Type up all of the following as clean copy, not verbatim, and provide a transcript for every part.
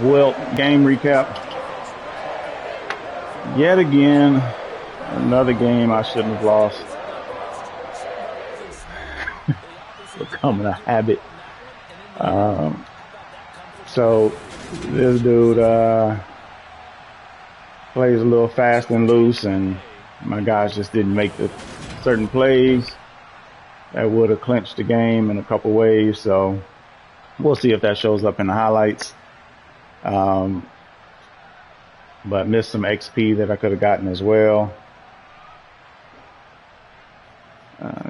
Well, game recap. Yet again, another game I shouldn't have lost. Becoming a habit. Um, so this dude plays a little fast and loose, and my guys just didn't make the certain plays that would have clinched the game in a couple ways. So we'll see if that shows up in the highlights. Um, but missed some XP that I could have gotten as well.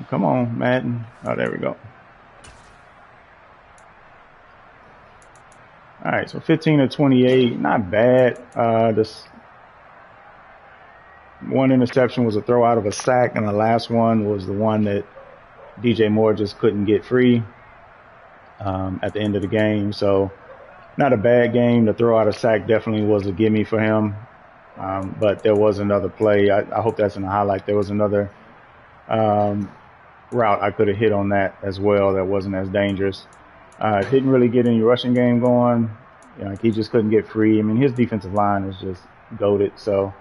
Come on, Madden. Oh, there we go. All right, so 15 to 28, not bad. This one interception was a throw out of a sack, and the last one was the one that DJ Moore just couldn't get free at the end of the game. So not a bad game. The throw out of sack definitely was a gimme for him. But there was another play. I hope that's in the highlight. There was another route I could have hit on that as well that wasn't as dangerous. Didn't really get any rushing game going. He just couldn't get free. I mean, his defensive line is just goated. So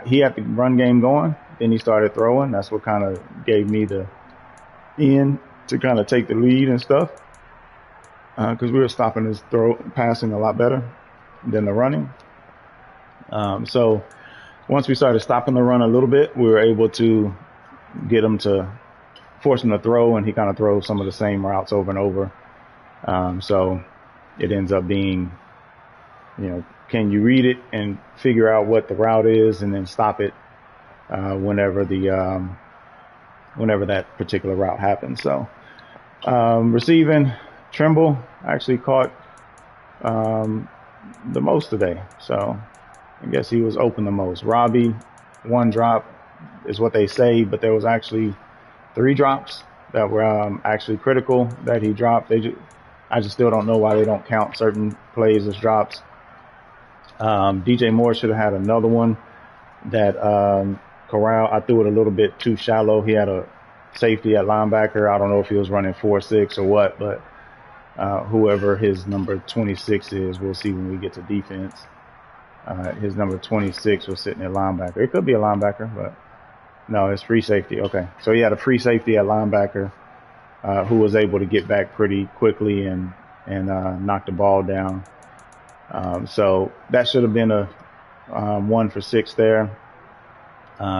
he had the run game going. Then he started throwing. That's what kind of gave me the in to kind of take the lead and stuff. Because we were stopping his passing a lot better than the running. So once we started stopping the run a little bit, we were able to get him to force him to throw, and he kind of throws some of the same routes over and over. So it ends up being, can you read it and figure out what the route is and then stop it whenever that particular route happens. So receiving, Trimble actually caught the most today. So I guess he was open the most. Robbie, one drop is what they say, but there was actually 3 drops that were actually critical that he dropped. I just still don't know why they don't count certain plays as drops. DJ Moore should have had another one that Corral, I threw it a little bit too shallow. He had a safety at linebacker. I don't know if he was running 4-6 or what, but whoever his number 26 is, we'll see when we get to defense. His number 26 was sitting at linebacker. It could be a linebacker, but no, it's free safety. Okay. So he had a free safety at linebacker who was able to get back pretty quickly and knock the ball down. So that should have been a 1 for 6 there.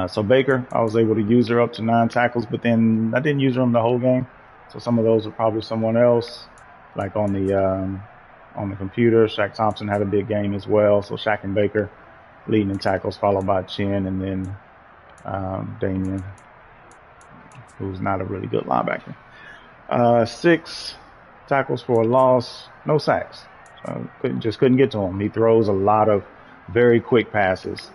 So Baker, I was able to use her up to 9 tackles, but then I didn't use her the whole game. So some of those were probably someone else, like on the computer. Shaq Thompson had a big game as well. So Shaq and Baker leading in tackles, followed by Chin, and then Damian, who's not a really good linebacker. 6 tackles for a loss, no sacks. So couldn't get to him. He throws a lot of very quick passes.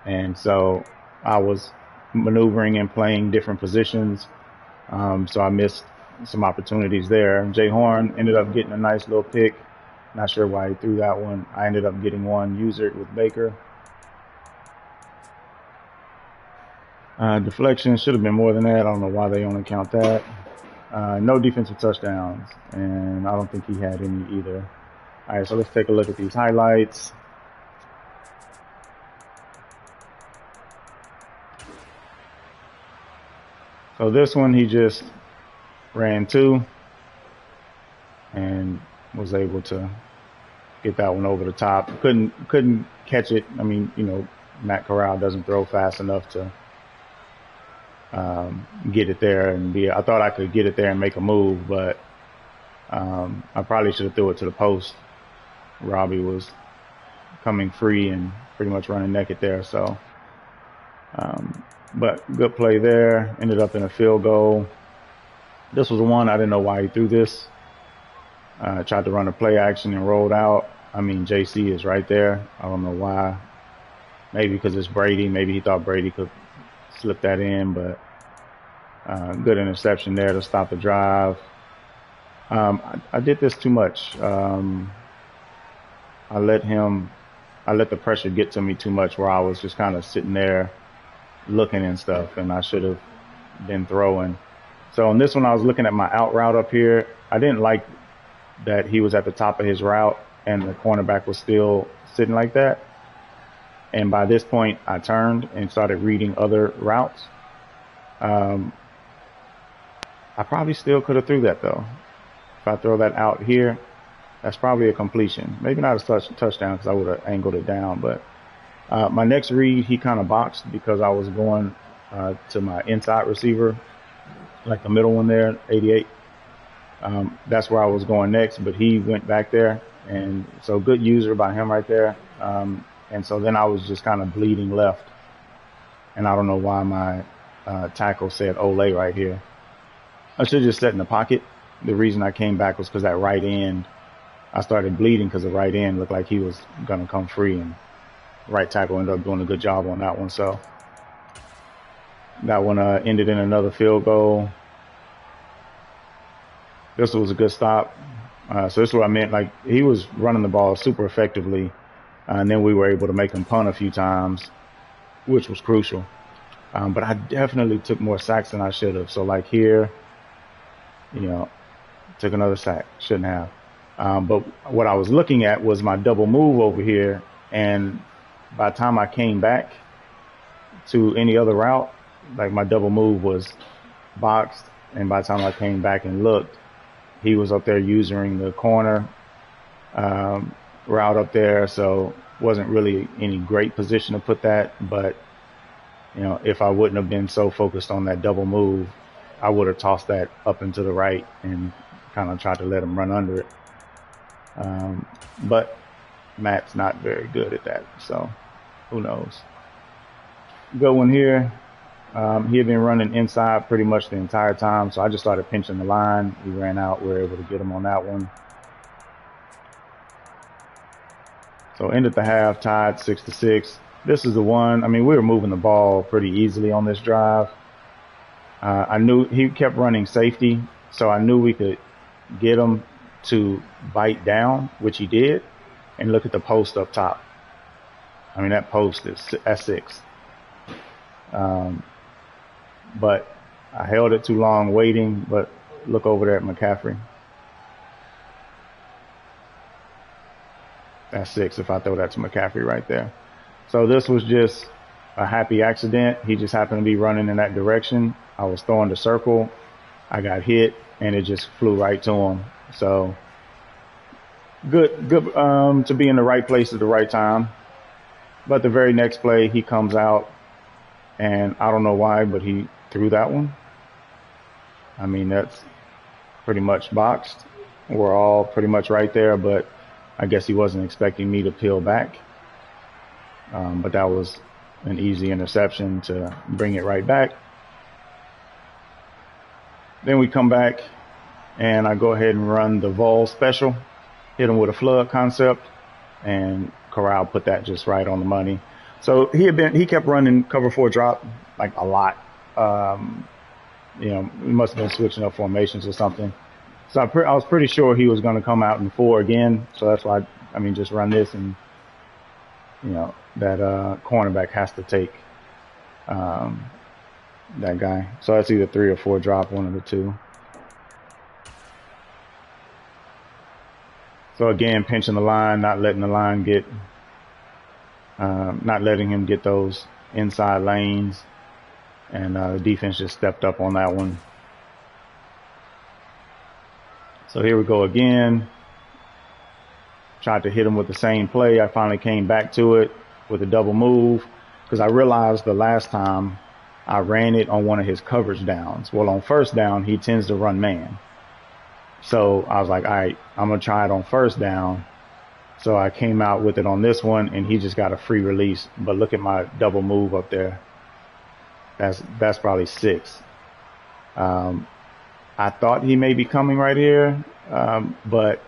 And so I was maneuvering and playing different positions. So I missed some opportunities there. Jay Horn ended up getting a nice little pick. Not sure why he threw that one. I ended up getting one user with Baker. Deflection should have been more than that. I don't know why they only count that. No defensive touchdowns, and I don't think he had any either. All right, so let's take a look at these highlights. So this one he just ran 2 and was able to get that one over the top. Couldn't catch it. I mean, Matt Corral doesn't throw fast enough to get it there and I thought I could get it there and make a move, but I probably should have threw it to the post. Robbie was coming free and pretty much running naked there. So, but good play there. Ended up in a field goal. This was one I didn't know why he threw this. Tried to run a play action and rolled out. I mean, JC is right there. I don't know why. Maybe because it's Brady. Maybe he thought Brady could slip that in, but good interception there to stop the drive. I did this too much. I let the pressure get to me too much where I was just kind of sitting there looking and stuff, and I should have been throwing. So on this one, I was looking at my out route up here. I didn't like that he was at the top of his route and the cornerback was still sitting like that. And by this point, I turned and started reading other routes. Um, I probably still could have threw that though. If I throw that out here, that's probably a completion. Maybe not a touchdown because I would have angled it down. But my next read, he kind of boxed because I was going to my inside receiver, like the middle one there, 88. That's where I was going next, but he went back there. And so good user by him right there. And so then I was just kind of bleeding left. And I don't know why my tackle said Ole right here. I should have just sat in the pocket. The reason I came back was because that right end, I started bleeding because the right end looked like he was going to come free, and right tackle ended up doing a good job on that one. So that one ended in another field goal. This was a good stop. So this is what I meant. Like, he was running the ball super effectively, and then we were able to make him punt a few times, which was crucial. But I definitely took more sacks than I should have. So like here, took another sack. Shouldn't have. But what I was looking at was my double move over here, and by the time I came back to any other route, like my double move was boxed, and by the time I came back and looked, he was up there using the corner route up there, so wasn't really any great position to put that. But if I wouldn't have been so focused on that double move, I would have tossed that up and to the right and kind of tried to let him run under it. But Matt's not very good at that, so who knows. Good one here. He had been running inside pretty much the entire time, so I just started pinching the line. We ran out. We were able to get him on that one. So ended the half tied 6-6. This is the one. I mean, we were moving the ball pretty easily on this drive. I knew he kept running safety, so I knew we could get him to bite down, which he did. And look at the post up top. I mean, that post is at 6. But I held it too long waiting, but look over there at McCaffrey. That's 6 if I throw that to McCaffrey right there. So this was just a happy accident. He just happened to be running in that direction. I was throwing the circle. I got hit, and it just flew right to him. So good to be in the right place at the right time. But the very next play, he comes out, and I don't know why, but he threw that one. I mean, that's pretty much boxed. We're all pretty much right there, but I guess he wasn't expecting me to peel back. But that was an easy interception to bring it right back. Then we come back, and I go ahead and run the Vol special, hit him with a flood concept, and Corral put that just right on the money. So he kept running cover 4 drop like a lot. He must have been switching up formations or something. So I was pretty sure he was going to come out in 4 again. So that's why just run this, and that cornerback has to take that guy. So that's either 3 or 4 drop, one of the two. So again, pinching the line, not letting the line get, not letting him get those inside lanes, and the defense just stepped up on that one. So here we go again. Tried to hit him with the same play. I finally came back to it with a double move because I realized the last time I ran it on one of his coverage downs. Well, on first down, he tends to run man. So I was like, all right, I'm going to try it on first down. So I came out with it on this one, and he just got a free release. But look at my double move up there. That's probably 6. I thought he may be coming right here, but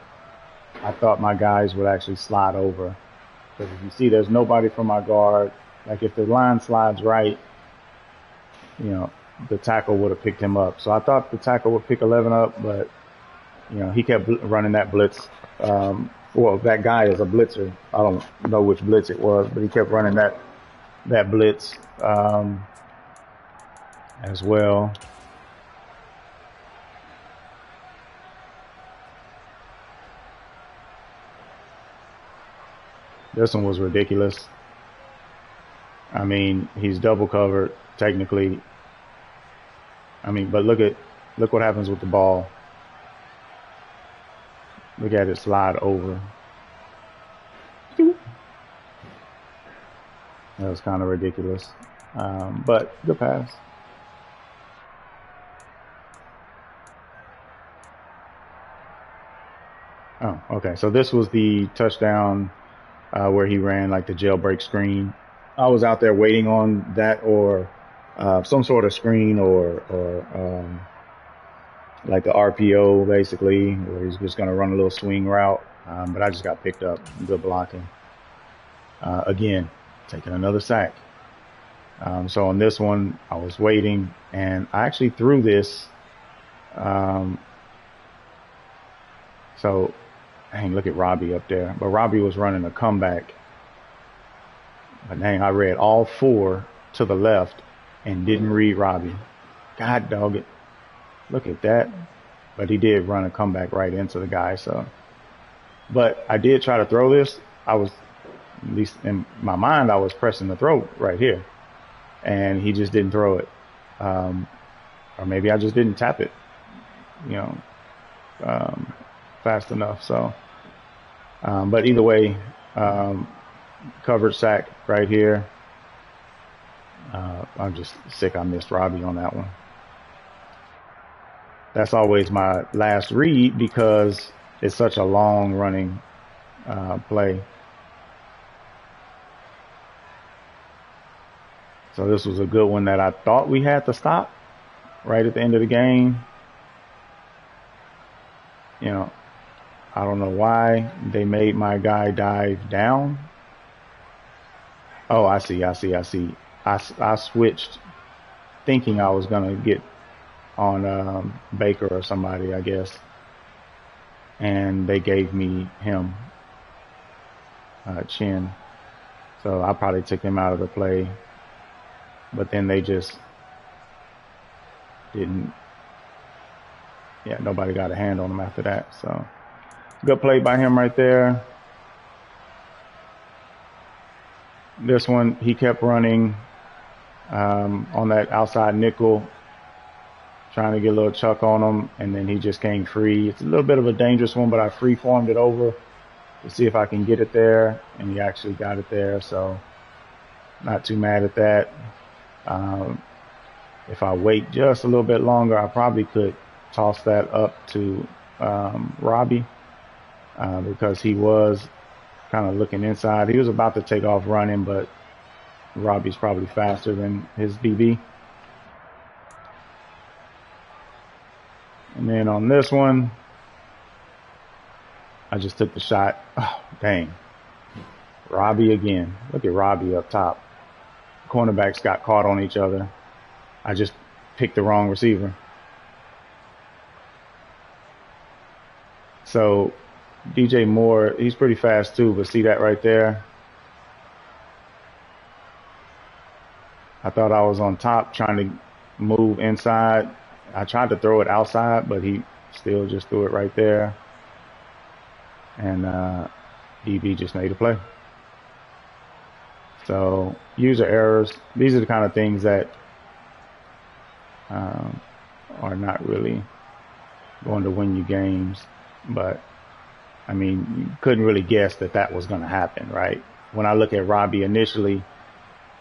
I thought my guys would actually slide over. Because if you see, there's nobody from my guard. Like, if the line slides right, the tackle would have picked him up. So I thought the tackle would pick 11 up, but he kept running that blitz. Well, that guy is a blitzer. I don't know which blitz it was, but he kept running that blitz as well. This one was ridiculous. I mean, he's double covered technically. I mean, but look what happens with the ball. Look at it slide over. That was kind of ridiculous. But good pass. Oh, okay. So this was the touchdown where he ran like the jailbreak screen. I was out there waiting on that or some sort of screen or like the RPO basically, where he's just going to run a little swing route. But I just got picked up. Good blocking. Again, taking another sack. So on this one, I was waiting, and I actually threw this. Um, so, dang, look at Robbie up there. But Robbie was running a comeback. But dang, I read all four to the left and didn't read Robbie. God dog it. Look at that. But he did run a comeback right into the guy. So, but I did try to throw this. I was, at least in my mind, I was pressing the throw right here. And he just didn't throw it. Or maybe I just didn't tap it, you know, fast enough. So, but either way, covered sack right here. I'm just sick. I missed Robbie on that one. That's always my last read because it's such a long running play. So this was a good one that I thought we had to stop right at the end of the game. You know, I don't know why they made my guy dive down. Oh, I see. I switched thinking I was going to get on Baker or somebody, I guess. And they gave me him, Chin. So I probably took him out of the play. But then they just didn't. Yeah, nobody got a hand on him after that. So good play by him right there. This one, he kept running on that outside nickel, trying to get a little chuck on him, and then he just came free. It's a little bit of a dangerous one, but I free-formed it over to see if I can get it there, and he actually got it there, so not too mad at that. If I wait just a little bit longer, I probably could toss that up to Robbie because he was kind of looking inside. He was about to take off running, but Robbie's probably faster than his DB. And then on this one, I just took the shot. Oh, dang. Robbie again. Look at Robbie up top. Cornerbacks got caught on each other. I just picked the wrong receiver. So DJ Moore, he's pretty fast too, but see that right there? I thought I was on top trying to move inside. I tried to throw it outside, but he still just threw it right there. And DB just made a play. So user errors, these are the kind of things that are not really going to win you games. But, I mean, you couldn't really guess that that was going to happen, right? When I look at Robbie initially,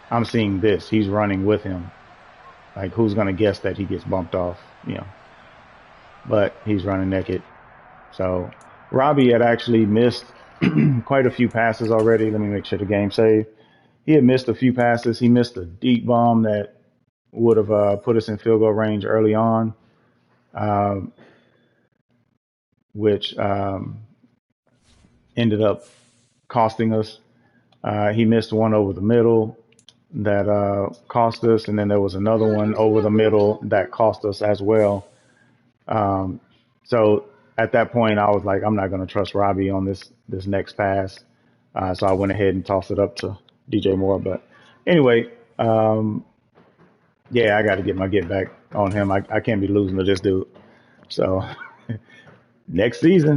I'm seeing this. He's running with him. Like, who's going to guess that he gets bumped off, you know? But he's running naked. So Robbie had actually missed quite a few passes already. Let me make sure the game saved. He had missed a few passes. He missed a deep bomb that would have put us in field goal range early on, which ended up costing us. He missed one over the middle that cost us, and then there was another one over the middle that cost us as well. So at that point, I was like, I'm not going to trust Robbie on this next pass. So I went ahead and tossed it up to DJ Moore. But anyway, yeah, I got to get my get back on him. I can't be losing to this dude. So next season.